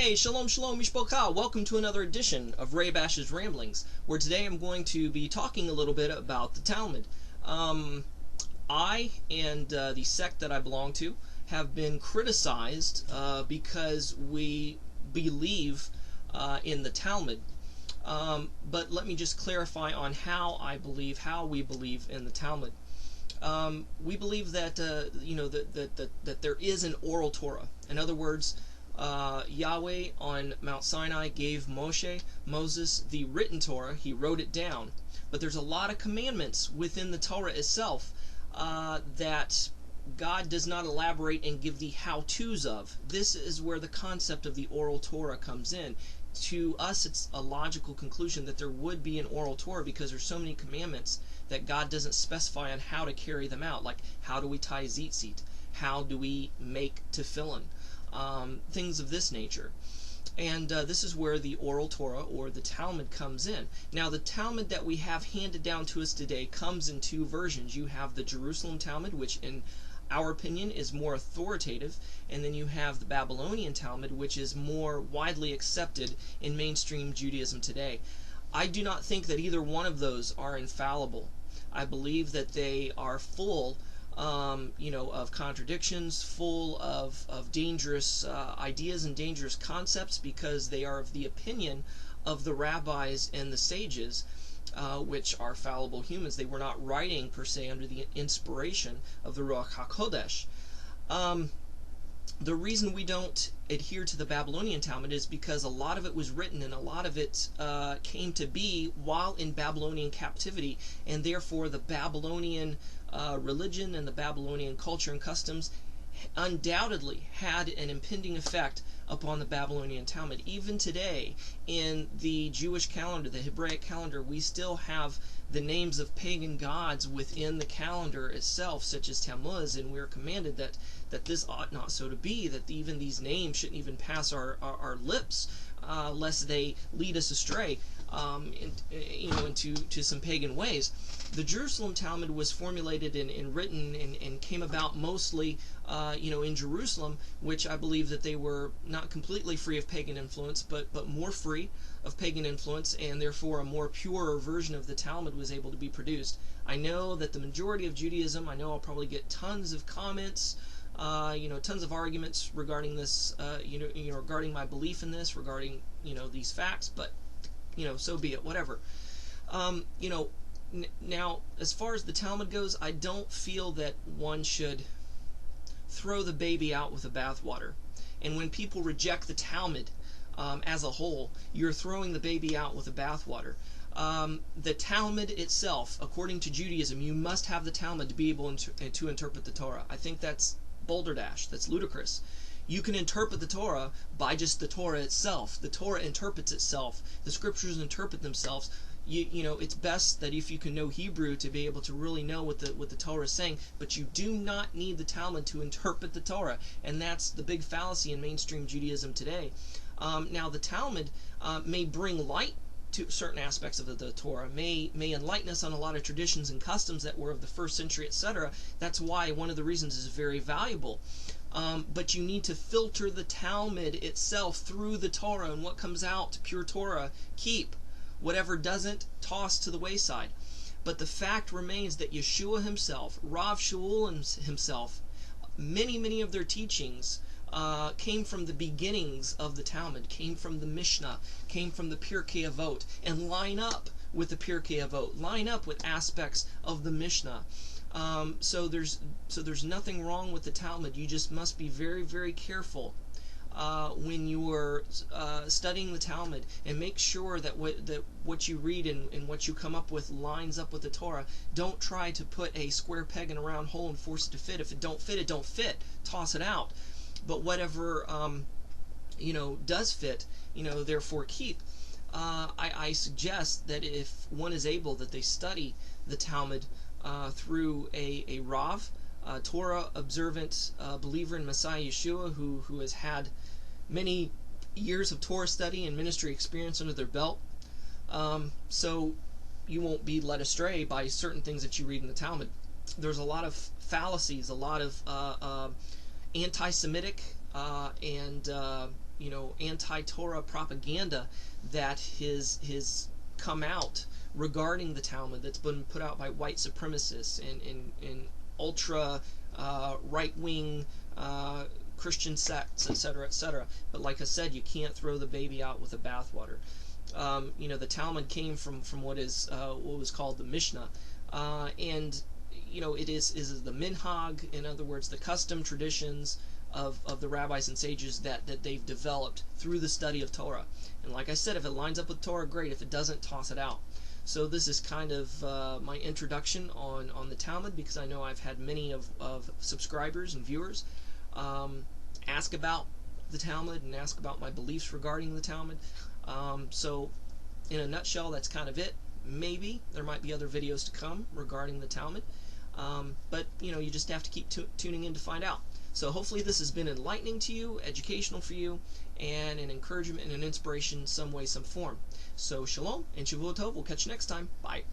Hey, shalom, shalom, mishpocha. Welcome to another edition of Ray Bash's Ramblings, where today I'm going to be talking a little bit about the Talmud. I and the sect that I belong to have been criticized because we believe in the Talmud. But let me just clarify on how we believe in the Talmud. We believe that that there is an oral Torah. In other words, Yahweh on Mount Sinai gave Moses the written Torah. He wrote it down. But there's a lot of commandments within the Torah itself that God does not elaborate and give the how-tos of. This is where the concept of the oral Torah comes in. To us, it's a logical conclusion that there would be an oral Torah because there's so many commandments that God doesn't specify on how to carry them out. Like, how do we tie tzitzit? How do we make tefillin? Things of this nature. And this is where the oral Torah or the Talmud comes in. Now, the Talmud that we have handed down to us today comes in two versions. You have the Jerusalem Talmud, which in our opinion is more authoritative, and then you have the Babylonian Talmud, which is more widely accepted in mainstream Judaism today. I do not think that either one of those are infallible. I believe that they are full of contradictions, full of dangerous ideas and dangerous concepts, because they are of the opinion of the rabbis and the sages, which are fallible humans. They were not writing per se under the inspiration of the Ruach HaKodesh. The reason we don't adhere to the Babylonian Talmud is because a lot of it was written and a lot of it came to be while in Babylonian captivity, and therefore the Babylonian religion and the Babylonian culture and customs undoubtedly had an impending effect upon the Babylonian Talmud. Even today, in the Jewish calendar, the Hebraic calendar, we still have the names of pagan gods within the calendar itself, such as Tammuz, and we are commanded that this ought not so to be, that even these names shouldn't even pass our lips, lest they lead us astray into some pagan ways. The Jerusalem Talmud was formulated and written and came about mostly in Jerusalem, which I believe that they were not completely free of pagan influence, but more free of pagan influence, and therefore a more pure version of the Talmud was able to be produced. I know that the majority of Judaism, I know I'll probably get tons of comments, tons of arguments regarding this, regarding my belief in this, regarding, these facts, but, so be it, whatever. Now, as far as the Talmud goes, I don't feel that one should throw the baby out with the bathwater. And when people reject the Talmud as a whole, you're throwing the baby out with the bathwater. The Talmud itself, according to Judaism, you must have the Talmud to be able to interpret the Torah. I think that's balderdash. That's ludicrous. You can interpret the Torah by just the Torah itself. The Torah interprets itself. The scriptures interpret themselves. It's best that if you can know Hebrew to be able to really know what the Torah is saying, but you do not need the Talmud to interpret the Torah, and that's the big fallacy in mainstream Judaism today. Now, the Talmud may bring light to certain aspects of the Torah, may enlighten us on a lot of traditions and customs that were of the first century, etc. That's why one of the reasons is very valuable. But you need to filter the Talmud itself through the Torah, and what comes out, pure Torah, keep. Whatever doesn't, toss to the wayside. But the fact remains that Yeshua himself, Rav Shaul himself, many of their teachings came from the beginnings of the Talmud, came from the Mishnah, came from the Pirkei Avot, and line up with the Pirkei Avot, line up with aspects of the Mishnah. So there's nothing wrong with the Talmud. You just must be very, very careful when you are studying the Talmud, and make sure that what you read and what you come up with lines up with the Torah. Don't try to put a square peg in a round hole and force it to fit. If it don't fit, it don't fit. Toss it out. But whatever does fit, therefore keep. I suggest that if one is able, that they study the Talmud through a Rav, Torah observant believer in Messiah Yeshua, who has had many years of Torah study and ministry experience under their belt, so you won't be led astray by certain things that you read in the Talmud. There's a lot of fallacies, a lot of anti-Semitic and anti-Torah propaganda that has come out regarding the Talmud, that's been put out by white supremacists and ultra right-wing Christian sects, etc., etc. But like I said, you can't throw the baby out with the bathwater. The Talmud came from what was called the Mishnah, and it is the minhag, in other words, the custom traditions of the rabbis and sages that they've developed through the study of Torah. And like I said, if it lines up with Torah, great. If it doesn't, toss it out. So this is kind of my introduction on the Talmud, because I know I've had many of subscribers and viewers ask about the Talmud and ask about my beliefs regarding the Talmud. So in a nutshell, that's kind of it. Maybe there might be other videos to come regarding the Talmud, but you just have to keep tuning in to find out. So hopefully this has been enlightening to you, educational for you, and an encouragement and an inspiration in some way, some form. So shalom and Shavua Tov. We'll catch you next time. Bye.